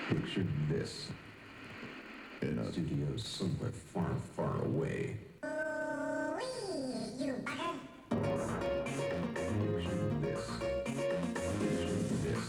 Picture this. In a studio somewhere far, far away. You bugger! Picture this. Picture this.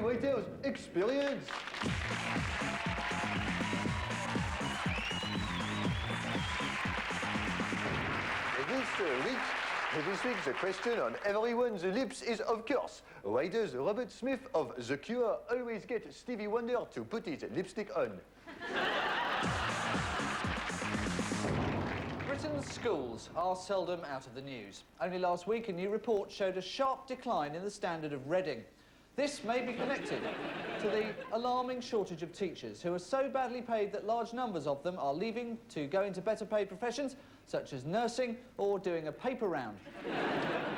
Whitehouse experience. This week the question on everyone's lips is, of course, why does Robert Smith of The Cure always get Stevie Wonder to put his lipstick on? Britain's schools are seldom out of the news. Only last week, a new report showed a sharp decline in the standard of Reading. This may be connected to the alarming shortage of teachers, who are so badly paid that large numbers of them are leaving to go into better paid professions, such as nursing or doing a paper round.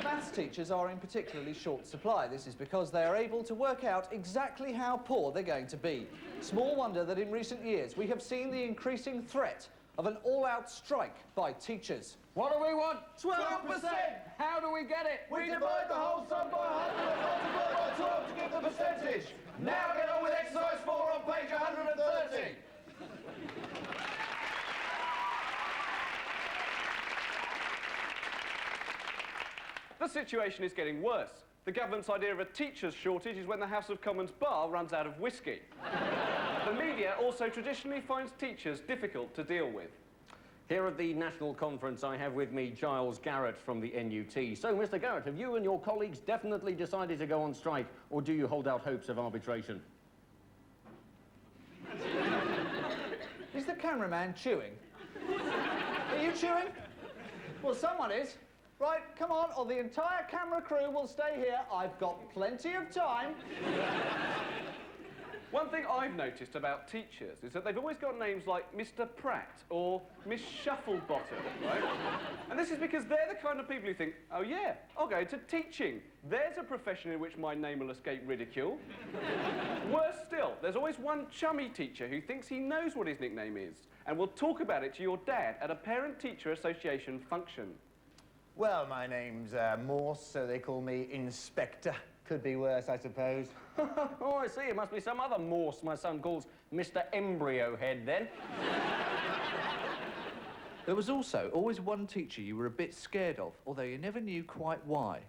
Maths teachers are in particularly short supply. This is because they are able to work out exactly how poor they're going to be. Small wonder that in recent years we have seen the increasing threat of an all-out strike by teachers. What do we want? 12%! How do we get it? We divide the whole sum by 100 and multiply by 12 to give the percentage. Now get on with exercise 4 on page 130. The situation is getting worse. The government's idea of a teacher's shortage is when the House of Commons bar runs out of whiskey. The media also traditionally finds teachers difficult to deal with. Here at the National Conference, I have with me Giles Garrett from the NUT. So, Mr. Garrett, have you and your colleagues definitely decided to go on strike, or do you hold out hopes of arbitration? Is the cameraman chewing? Are you chewing? Well, someone is. Right, come on, or the entire camera crew will stay here. I've got plenty of time. One thing I've noticed about teachers is that they've always got names like Mr. Pratt or Miss Shufflebottom, right? And this is because they're the kind of people who think, oh yeah, I'll go into teaching. There's a profession in which my name will escape ridicule. Worse still, there's always one chummy teacher who thinks he knows what his nickname is and will talk about it to your dad at a parent-teacher association function. Well, my name's Morse, so they call me Inspector. Could be worse, I suppose. Oh, I see. It must be some other Morse my son calls Mr. Embryo Head, then. There was also always one teacher you were a bit scared of, although you never knew quite why.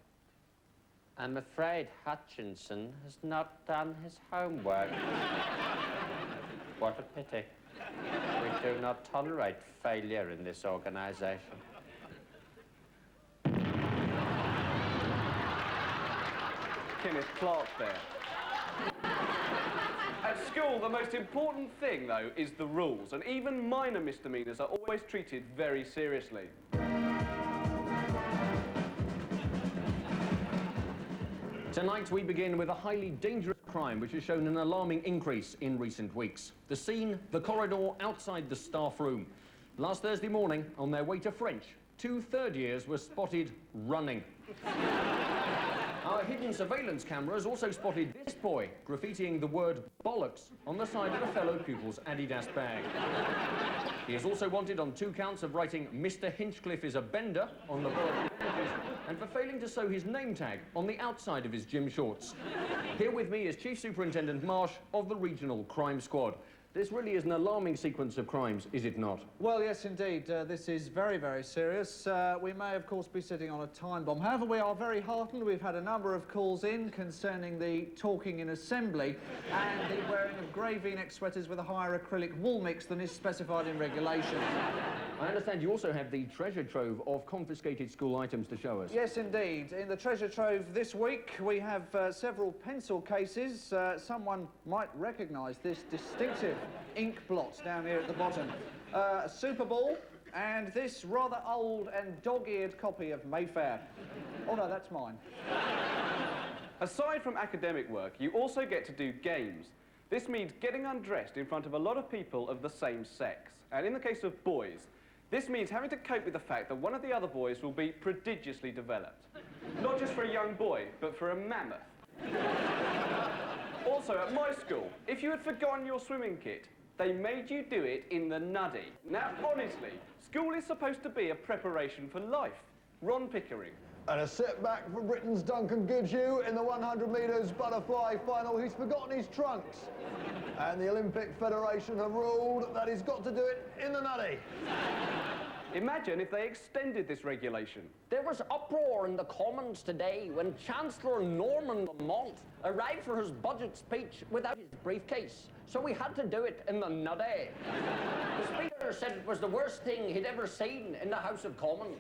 I'm afraid Hutchinson has not done his homework. What a pity. We do not tolerate failure in this organisation. Kenneth Clark there. At school, the most important thing, though, is the rules, and even minor misdemeanours are always treated very seriously. Tonight, we begin with a highly dangerous crime which has shown an alarming increase in recent weeks. The scene, the corridor outside the staff room. Last Thursday morning, on their way to French, 2 third-years were spotted running. Our hidden surveillance cameras also spotted this boy graffitiing the word bollocks on the side of a fellow pupil's Adidas bag. He is also wanted on 2 counts of writing Mr. Hinchcliffe is a bender on the board and for failing to sew his name tag on the outside of his gym shorts. Here with me is Chief Superintendent Marsh of the Regional Crime Squad. This really is an alarming sequence of crimes, is it not? Well, yes, indeed. This is very, very serious. We may, of course, be sitting on a time bomb. However, we are very heartened. We've had a number of calls in concerning the talking in assembly and the wearing of grey V-neck sweaters with a higher acrylic wool mix than is specified in regulations. I understand you also have the treasure trove of confiscated school items to show us. Yes, indeed. In the treasure trove this week, we have several pencil cases. Someone might recognise this distinctive ink blot down here at the bottom. A Super Ball, and this rather old and dog-eared copy of Mayfair. Oh, no, that's mine. Aside from academic work, you also get to do games. This means getting undressed in front of a lot of people of the same sex. And in the case of boys, This means having to cope with the fact that one of the other boys will be prodigiously developed. Not just for a young boy, but for a mammoth. Also, at my school, if you had forgotten your swimming kit, they made you do it in the nuddy. Now, honestly, school is supposed to be a preparation for life. Ron Pickering. And a setback for Britain's Duncan Goodhue in the 100 metres butterfly final. He's forgotten his trunks. And the Olympic Federation have ruled that he's got to do it in the nutty. Imagine if they extended this regulation. There was uproar in the Commons today when Chancellor Norman Lamont arrived for his budget speech without his briefcase. So we had to do it in the nutty. The Speaker said it was the worst thing he'd ever seen in the House of Commons.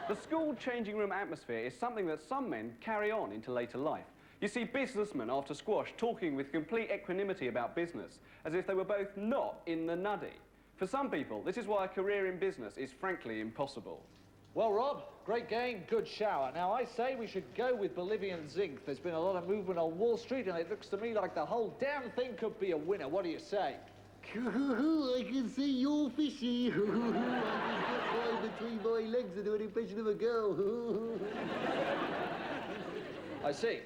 The school changing room atmosphere is something that some men carry on into later life. You see businessmen after squash talking with complete equanimity about business, as if they were both not in the nuddy. For some people, this is why a career in business is frankly impossible. Well, Rob, great game, good shower. Now, I say we should go with Bolivian zinc. There's been a lot of movement on Wall Street, and it looks to me like the whole damn thing could be a winner. What do you say? I can see you're fishy. I can get right between my legs and do an impression of a girl. I see.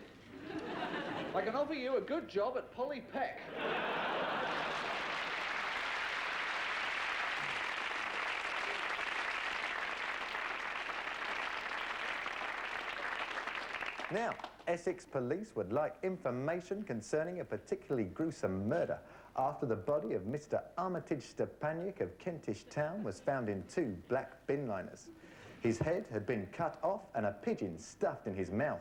I can offer you a good job at Polly Peck. Now, Essex police would like information concerning a particularly gruesome murder after the body of Mr. Armitage Stepaniak of Kentish Town was found in 2 black bin liners. His head had been cut off and a pigeon stuffed in his mouth.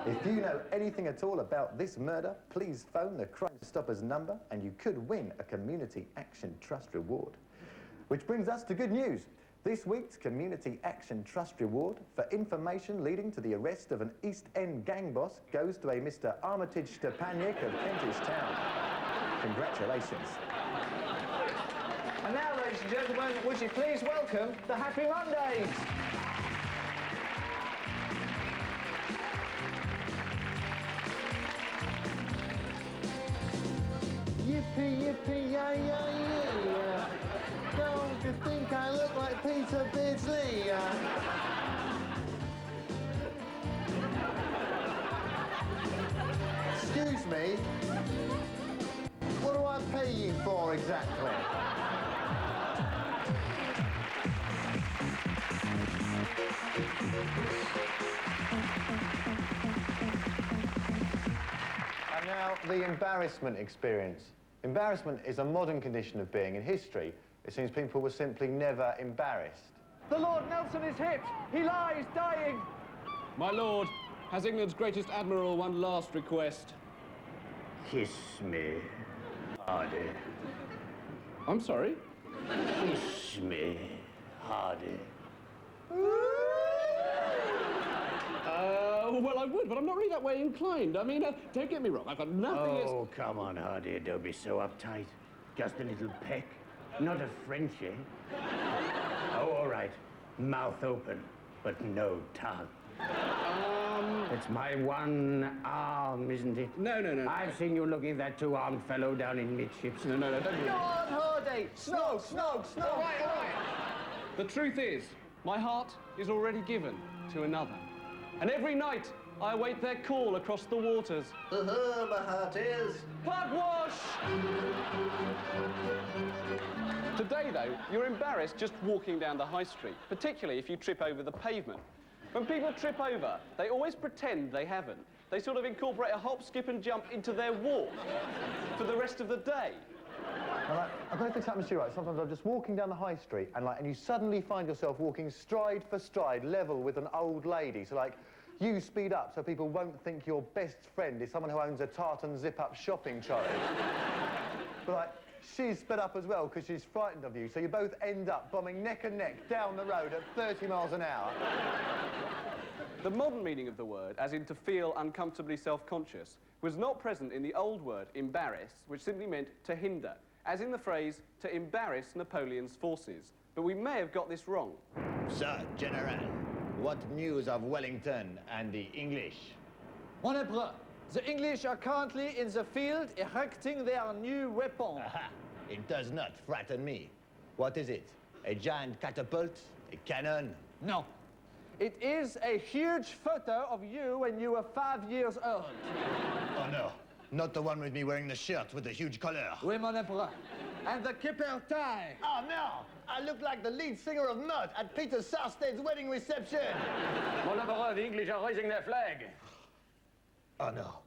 If you know anything at all about this murder, please phone the Crime Stoppers number and you could win a Community Action Trust reward. Which brings us to good news. This week's Community Action Trust Reward for information leading to the arrest of an East End gang boss goes to a Mr. Armitage Stepaniak of Kentish Town. Congratulations. And now, ladies and gentlemen, would you please welcome the Happy Mondays? Yippee, yippee, yeah, yeah, yeah. Don't you think I look like Peter Beardsley? Excuse me, what do I pay you for exactly? And now, the embarrassment experience. Embarrassment is a modern condition of being. In history, it seems people were simply never embarrassed. The Lord Nelson is hit. He lies, dying. My lord, has England's greatest admiral one last request? Kiss me, Hardy. I'm sorry? Kiss me, Hardy. Well, I would, but I'm not really that way inclined. I mean, don't get me wrong, I've got nothing Oh, come on, Hardy, don't be so uptight. Just a little peck, not a Frenchie. Oh, all right, mouth open, but no tongue. It's my one arm, isn't it? No. I've seen you looking at that 2-armed fellow down in midships. No, don't do Go on, Hardy. Snog, snog, snog. All right. The truth is, my heart is already given to another. And every night, I await their call across the waters. My heart is. Pugwash! Today, though, you're embarrassed just walking down the high street, particularly if you trip over the pavement. When people trip over, they always pretend they haven't. They sort of incorporate a hop, skip and jump into their walk for the rest of the day. I've got this happens to you, right? Sometimes I'm just walking down the high street and you suddenly find yourself walking stride for stride, level with an old lady. So you speed up so people won't think your best friend is someone who owns a tartan zip-up shopping trolley. But she's sped up as well because she's frightened of you, so you both end up bombing neck and neck down the road at 30 miles an hour. The modern meaning of the word, as in to feel uncomfortably self-conscious, was not present in the old word embarrass, which simply meant to hinder, as in the phrase to embarrass Napoleon's forces. But we may have got this wrong. Sir General, what news of Wellington and the English? Mon Empereur, the English are currently in the field erecting their new weapon. Aha, it does not frighten me. What is it? A giant catapult? A cannon? No. It is a huge photo of you when you were 5 years old. Oh no, not the one with me wearing the shirt with the huge collar. Oui, mon empereur. And the kipper tie. Oh no, I look like the lead singer of Mutt at Peter Sarsted's wedding reception. Mon empereur, the English are raising their flag. Oh no,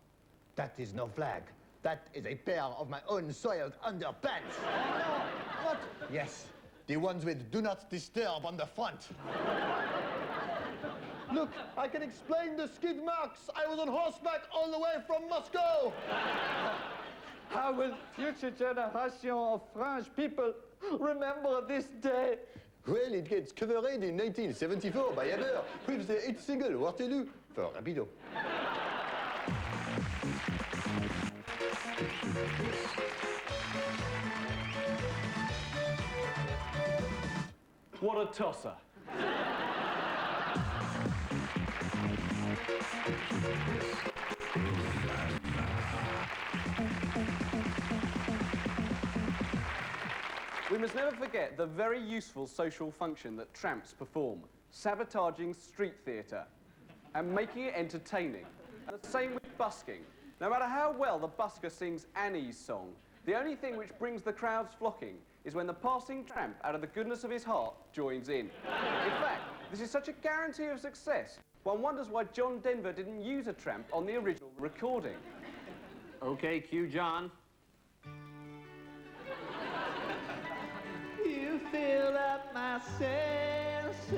that is no flag. That is a pair of my own soiled underpants. Oh, no. What? Yes, the ones with do not disturb on the front. Look, I can explain the skid marks. I was on horseback all the way from Moscow. How will future generations of French people remember this day? Well, it gets covered in 1974 by Ever with the hit single Waterloo for Rapido. What a tosser. We must never forget the very useful social function that tramps perform, sabotaging street theatre and making it entertaining. And the same with busking. No matter how well the busker sings Annie's song, the only thing which brings the crowds flocking is when the passing tramp, out of the goodness of his heart, joins in. In fact, this is such a guarantee of success, one wonders why John Denver didn't use a tramp on the original recording. OK, cue John. You fill up my senses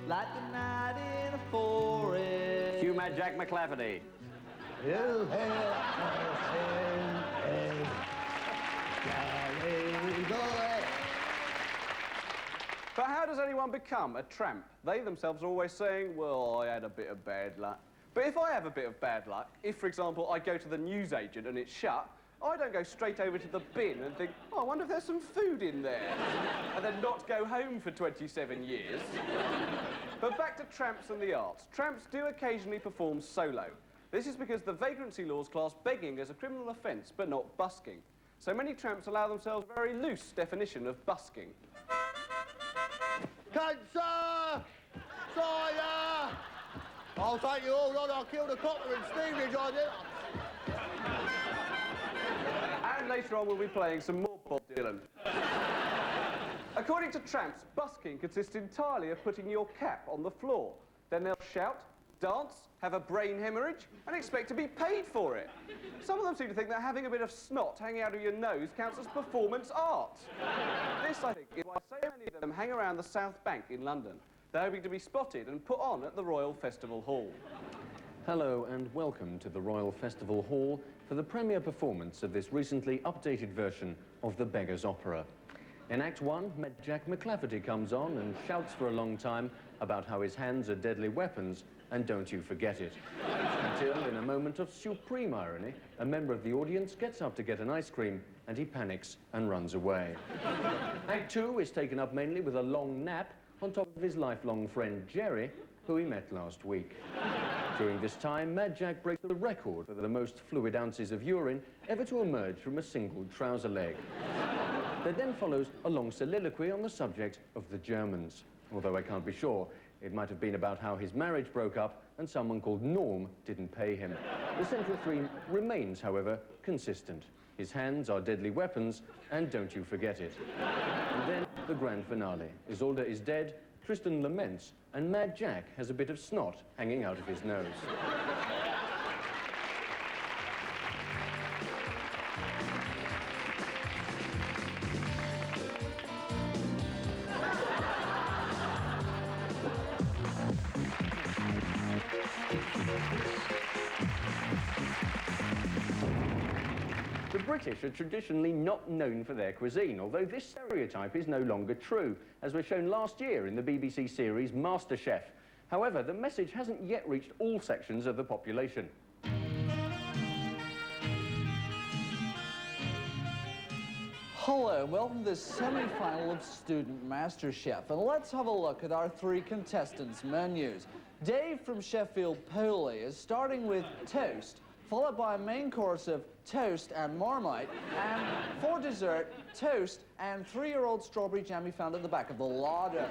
like the night in a forest. Cue Mad Jack McClafferty. You have But how does anyone become a tramp? They themselves are always saying, well, I had a bit of bad luck. But if I have a bit of bad luck, if, for example, I go to the newsagent and it's shut, I don't go straight over to the bin and think, oh, I wonder if there's some food in there, and then not go home for 27 years. But back to tramps and the arts. Tramps do occasionally perform solo. This is because the vagrancy laws class begging as a criminal offence, but not busking. So many tramps allow themselves a very loose definition of busking. Cancer! Fire! I'll take you all on. I'll kill the copper and steerage on it. And later on we'll be playing some more Bob Dylan. According to tramps, busking consists entirely of putting your cap on the floor. Then they'll shout, dance, have a brain hemorrhage, and expect to be paid for it. Some of them seem to think that having a bit of snot hanging out of your nose counts as performance art. This, I think, is why so many of them hang around the South Bank in London. They're hoping to be spotted and put on at the Royal Festival Hall. Hello and welcome to the Royal Festival Hall for the premiere performance of this recently updated version of The Beggar's Opera. In Act 1, Mad Jack McClafferty comes on and shouts for a long time about how his hands are deadly weapons, and don't you forget it. Until, in a moment of supreme irony, a member of the audience gets up to get an ice cream, and he panics and runs away. Act 2 is taken up mainly with a long nap on top of his lifelong friend Jerry, who he met last week. During this time, Mad Jack breaks the record for the most fluid ounces of urine ever to emerge from a single trouser leg. There then follows a long soliloquy on the subject of the Germans, although I can't be sure. It might have been about how his marriage broke up and someone called Norm didn't pay him. The central theme remains, however, consistent. His hands are deadly weapons, and don't you forget it. And then the grand finale. Isolde is dead, Tristan laments, and Mad Jack has a bit of snot hanging out of his nose. The British are traditionally not known for their cuisine, although this stereotype is no longer true, as was shown last year in the BBC series MasterChef. However, the message hasn't yet reached all sections of the population. Hello, and welcome to the semi-final of Student MasterChef. And let's have a look at our three contestants' menus. Dave from Sheffield Pooley is starting with toast, followed by a main course of toast and Marmite, and for dessert, toast and 3-year-old strawberry jam he found at the back of the larder.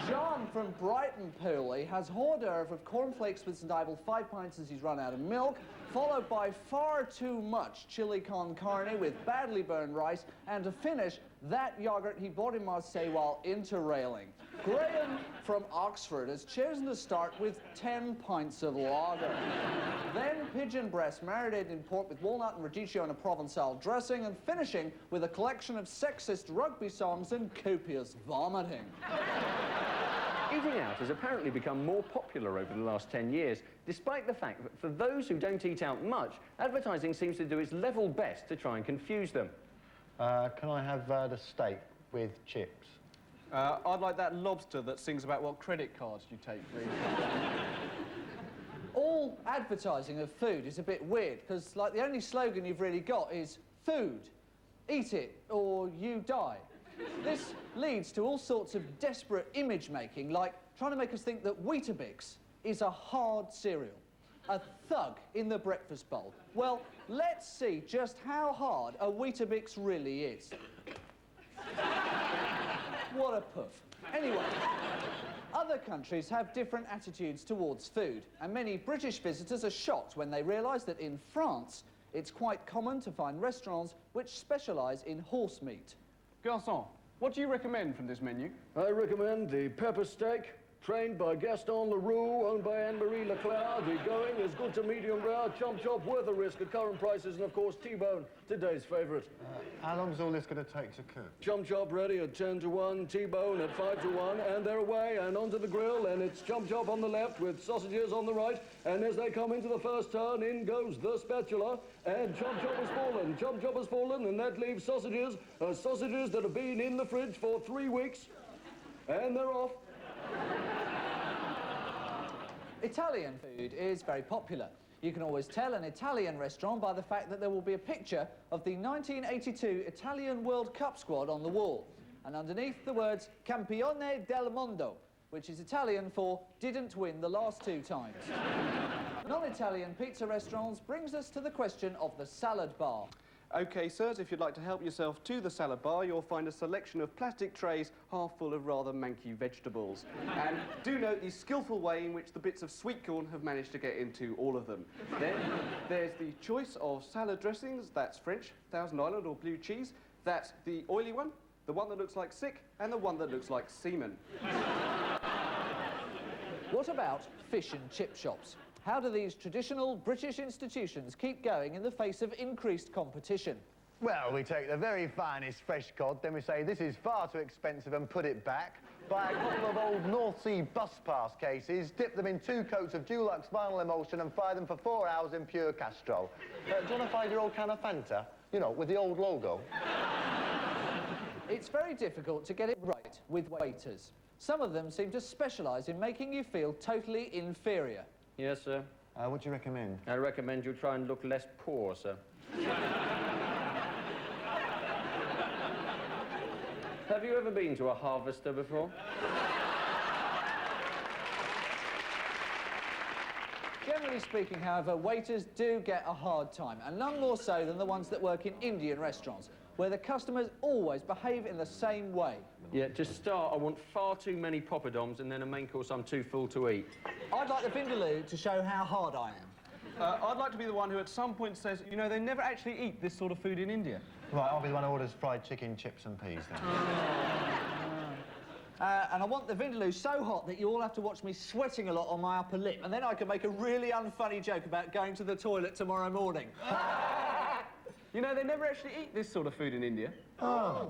John from Brighton Pooley has hors d'oeuvre of cornflakes with Snivel 5 pints as he's run out of milk, followed by far too much chili con carne with badly burned rice, and to finish, that yoghurt he bought in Marseille while interrailing. Graham from Oxford has chosen to start with 10 pints of lager. Then pigeon breast marinated in pork with walnut and radicchio and a Provençal dressing, and finishing with a collection of sexist rugby songs and copious vomiting. Eating out has apparently become more popular over the last 10 years, despite the fact that for those who don't eat out much, advertising seems to do its level best to try and confuse them. Can I have the steak with chips? I'd like that lobster that sings about what credit cards you take, please. All advertising of food is a bit weird, because, like, the only slogan you've really got is food. Eat it, or you die. This leads to all sorts of desperate image-making, like trying to make us think that Weetabix is a hard cereal, a thug in the breakfast bowl. Well, let's see just how hard a Weetabix really is. What a puff. Anyway, other countries have different attitudes towards food, and many British visitors are shocked when they realise that in France, it's quite common to find restaurants which specialise in horse meat. Garçon, what do you recommend from this menu? I recommend the pepper steak, trained by Gaston Leroux, owned by Anne-Marie Leclerc. The going is good to medium rare, chump chop, worth the risk at current prices, and of course T-bone, today's favourite. How long's all this going to take to cook? Chump chop ready at 10 to 1, T-bone at 5 to 1, and they're away and onto the grill, and it's chump chop on the left with sausages on the right, and as they come into the first turn, in goes the spatula, and chump chop has fallen, and that leaves sausages that have been in the fridge for 3 weeks, and they're off. Italian food is very popular. You can always tell an Italian restaurant by the fact that there will be a picture of the 1982 Italian World Cup squad on the wall, and underneath the words Campione del Mondo, which is Italian for didn't win the last 2 times. Non-Italian pizza restaurants brings us to the question of the salad bar. OK, sirs, if you'd like to help yourself to the salad bar, you'll find a selection of plastic trays half full of rather manky vegetables. And do note the skillful way in which the bits of sweet corn have managed to get into all of them. Then there's the choice of salad dressings. That's French, Thousand Island or blue cheese. That's the oily one, the one that looks like sick, and the one that looks like semen. What about fish and chip shops? How do these traditional British institutions keep going in the face of increased competition? Well, we take the very finest fresh cod, then we say this is far too expensive and put it back. Buy a couple of old North Sea bus pass cases, dip them in 2 coats of Dulux vinyl emulsion and fry them for 4 hours in pure castrol. Do you want a 5-year-old can of Fanta? You know, with the old logo. It's very difficult to get it right with waiters. Some of them seem to specialise in making you feel totally inferior. Yes, sir. What do you recommend? I recommend you try and look less poor, sir. Have you ever been to a harvester before? Generally speaking, however, waiters do get a hard time, and none more so than the ones that work in Indian restaurants, where the customers always behave in the same way. Yeah, to start, I want far too many poppadoms, and then a main course I'm too full to eat. I'd like the vindaloo to show how hard I am. I'd like to be the one who at some point says, you know, they never actually eat this sort of food in India. Right, I'll be the one who orders fried chicken, chips and peas then. And I want the vindaloo so hot that you all have to watch me sweating a lot on my upper lip, and then I can make a really unfunny joke about going to the toilet tomorrow morning. You know, they never actually eat this sort of food in India. Oh.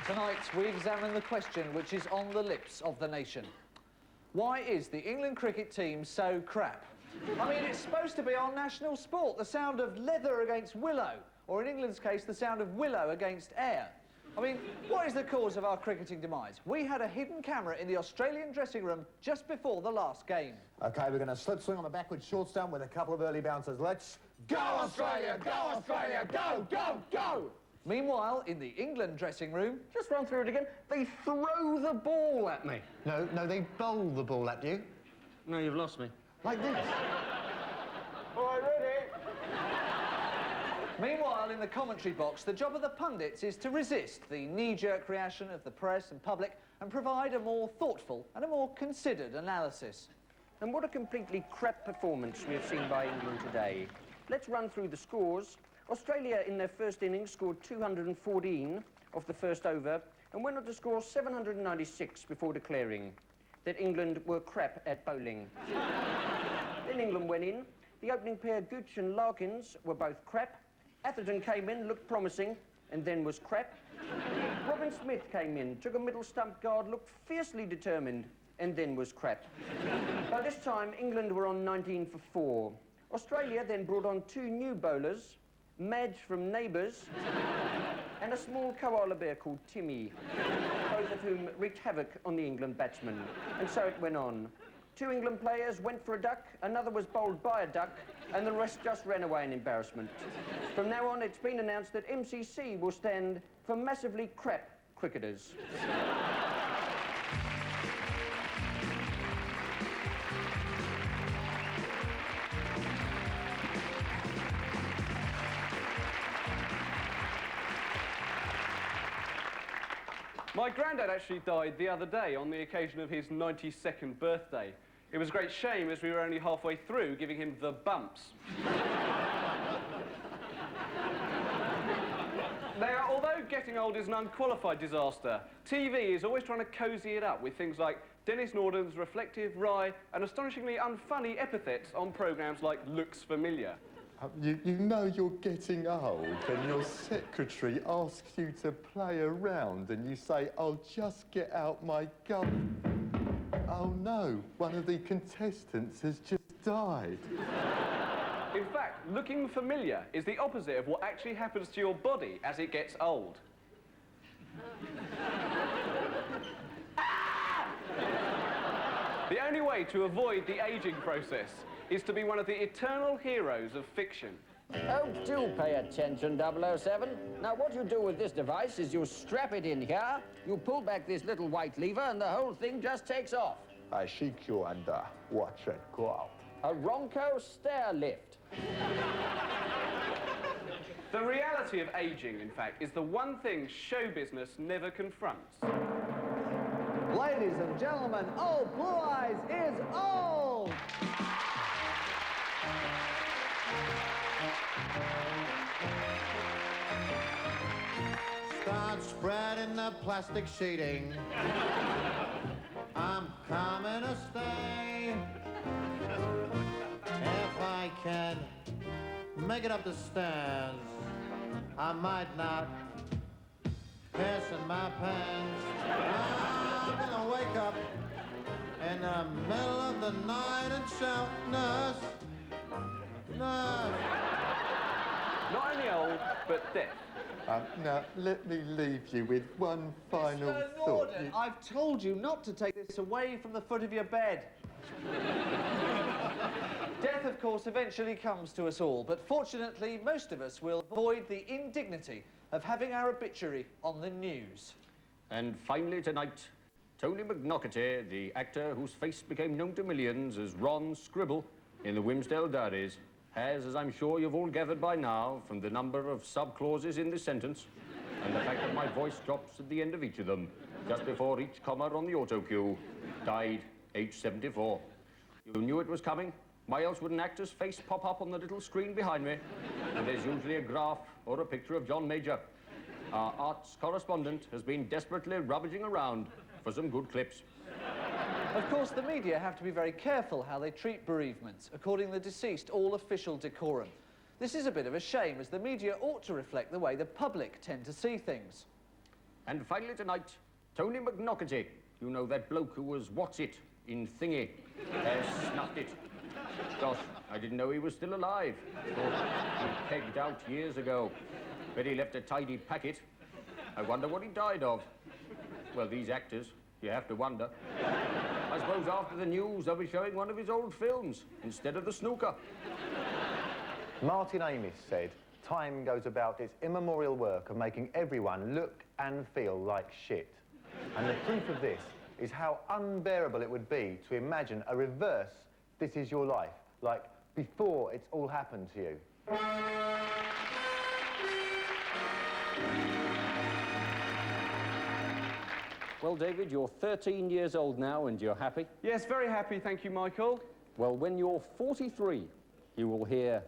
Tonight, we examine the question which is on the lips of the nation. Why is the England cricket team so crap? I mean, it's supposed to be our national sport, the sound of leather against willow, or in England's case, the sound of willow against air. I mean, what is the cause of our cricketing demise? We had a hidden camera in the Australian dressing room just before the last game. OK, we're going to slip swing on the backward short stump with a couple of early bouncers. Let's go, Australia! Go, Australia! Go, go, go! Meanwhile, in the England dressing room... Just run through it again. They throw the ball at me. No, they bowl the ball at you. No, you've lost me. Like this. All right, ready? Meanwhile, in the commentary box, the job of the pundits is to resist the knee-jerk reaction of the press and public and provide a more thoughtful and a more considered analysis. And what a completely crap performance we have seen by England today. Let's run through the scores. Australia, in their first innings, scored 214 off the first over and went on to score 796 before declaring that England were crap at bowling. Then England went in. The opening pair, Gooch and Larkins, were both crap. Atherton came in, looked promising, and then was crap. Robin Smith came in, took a middle stump guard, looked fiercely determined, and then was crap. By this time, England were on 19 for 4. Australia then brought on 2 new bowlers, Madge from Neighbours, and a small koala bear called Timmy, both of whom wreaked havoc on the England batsmen. And so it went on. 2 England players went for a duck, another was bowled by a duck, and the rest just ran away in embarrassment. From now on, it's been announced that MCC will stand for massively crap cricketers. My granddad actually died the other day on the occasion of his 92nd birthday. It was a great shame as we were only halfway through giving him the bumps. Now, although getting old is an unqualified disaster, TV is always trying to cosy it up with things like Dennis Norden's reflective, wry and astonishingly unfunny epithets on programmes like Looks Familiar. You know you're getting old and your secretary asks you to play around and you say, "I'll just get out my gun." Oh no, one of the contestants has just died. In fact, looking familiar is the opposite of what actually happens to your body as it gets old. The only way to avoid the aging process is to be one of the eternal heroes of fiction. Oh, do pay attention, 007. Now, what you do with this device is you strap it in here, you pull back this little white lever, and the whole thing just takes off. I shake you and watch it go out. A Ronco stair lift. The reality of aging, in fact, is the one thing show business never confronts. Ladies and gentlemen, Old Blue Eyes is old! Start spreading the plastic sheeting. I'm coming to stay. If I can make it up the stairs, I might not piss in my pants. I'm gonna wake up in the middle of the night and shout, "Nurse, nurse." Not only old, but deaf. Now, let me leave you with one final Mr. thought. Norden, I've told you not to take this away from the foot of your bed. Death, of course, eventually comes to us all, but fortunately, most of us will avoid the indignity of having our obituary on the news. And finally tonight, Tony McNockerty, the actor whose face became known to millions as Ron Scribble in the Wimsdale Diaries, has, as I'm sure you've all gathered by now, from the number of sub-clauses in this sentence, and the fact that my voice drops at the end of each of them, just before each comma on the auto cue, died age 74. You knew it was coming. Why else would an actor's face pop up on the little screen behind me? And there's usually a graph or a picture of John Major. Our arts correspondent has been desperately rummaging around for some good clips. Of course, the media have to be very careful how they treat bereavements, according to the deceased all official decorum. This is a bit of a shame, as the media ought to reflect the way the public tend to see things. And finally tonight, Tony McNockerty, you know, that bloke who was What's It in Thingy, has snuffed it. Gosh, I didn't know he was still alive. Thought he pegged out years ago. Bet he left a tidy packet. I wonder what he died of. Well, these actors, you have to wonder. I suppose after the news, they'll be showing one of his old films instead of the snooker. Martin Amis said, Time goes about its immemorial work of making everyone look and feel like shit. And the proof of this is how unbearable it would be to imagine a reverse This Is Your Life, like before it's all happened to you. Well, David, you're 13 years old now and you're happy? Yes, very happy, thank you, Michael. Well, when you're 43, you will hear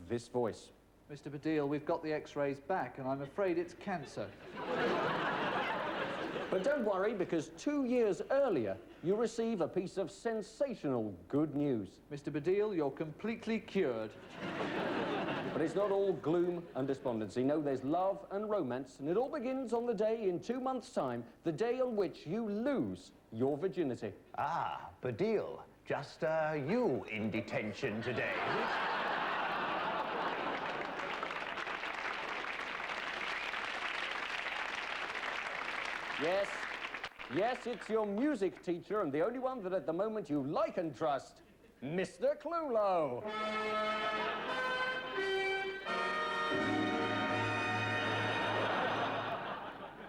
this voice. Mr. Baddiel, we've got the X-rays back, and I'm afraid it's cancer. But don't worry, because 2 years earlier, you receive a piece of sensational good news. Mr. Baddiel, you're completely cured. But it's not all gloom and despondency. No, there's love and romance, and it all begins on the day in 2 months' time, the day on which you lose your virginity. Ah, Baddiel, just you in detention today. Yes, yes, it's your music teacher, and the only one that at the moment you like and trust, Mr. Clulo.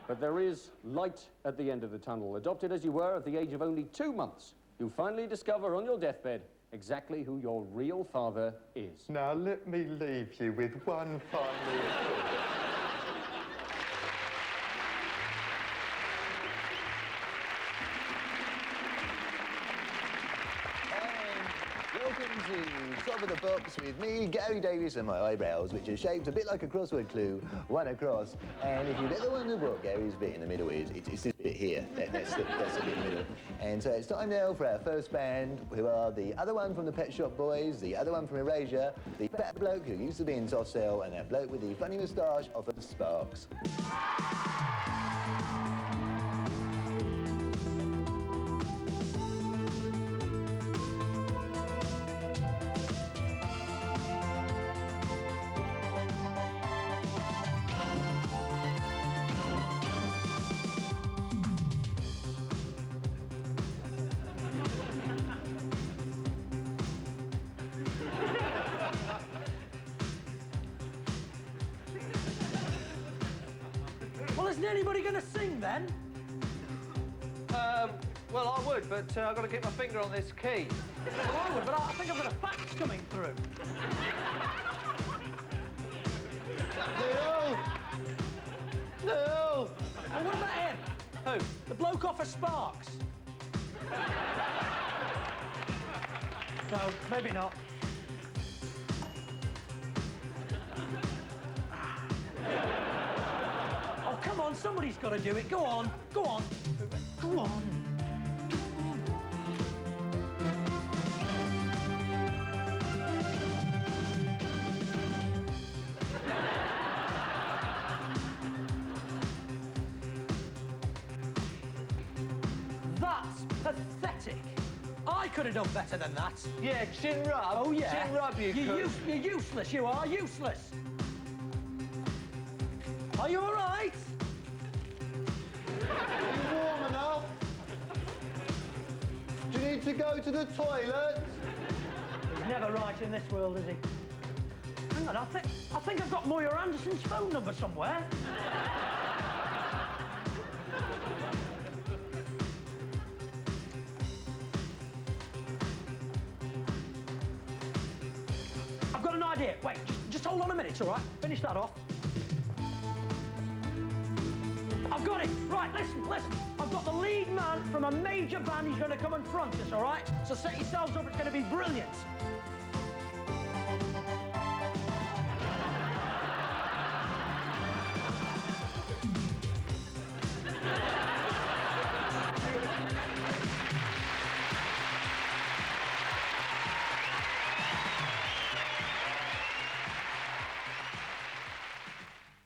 But there is light at the end of the tunnel. Adopted as you were at the age of only 2 months, you finally discover on your deathbed exactly who your real father is. Now let me leave you with one final thought. Welcome to Top of the Box with me, Gary Davies, and my eyebrows, which are shaped a bit like a crossword clue, one across. And if you've ever wondered what Gary's bit in the middle is, it's this bit here. That's the bit in the middle. And so it's time now for our first band, who are the other one from the Pet Shop Boys, the other one from Erasure, the fat bloke who used to be in Soft Cell, and that bloke with the funny moustache off of Sparks. Well, isn't anybody going to sing then? Well, I would, but I've got to get my finger on this key. Well, I would, but I think I've got a fax coming through. No! No! Well, what about him? Who? The bloke off of Sparks. No, maybe not. Oh, come on, somebody's got to do it. Go on, go on. Go on. That's pathetic. I could have done better than that. Yeah, chin rub. Oh, yeah. Chin rub, you could. You're useless, you are useless. Are you all right? Are you warm enough? Do you need to go to the toilet? He's never right in this world, is he? Hang on, I think I've got Moira Anderson's phone number somewhere. I've got an idea. Wait, just hold on a minute, all right? Finish that off. I've got it. Right, listen. I've got the lead man from a major band. He's going to come and front us, all right? So set yourselves up. It's going to be brilliant.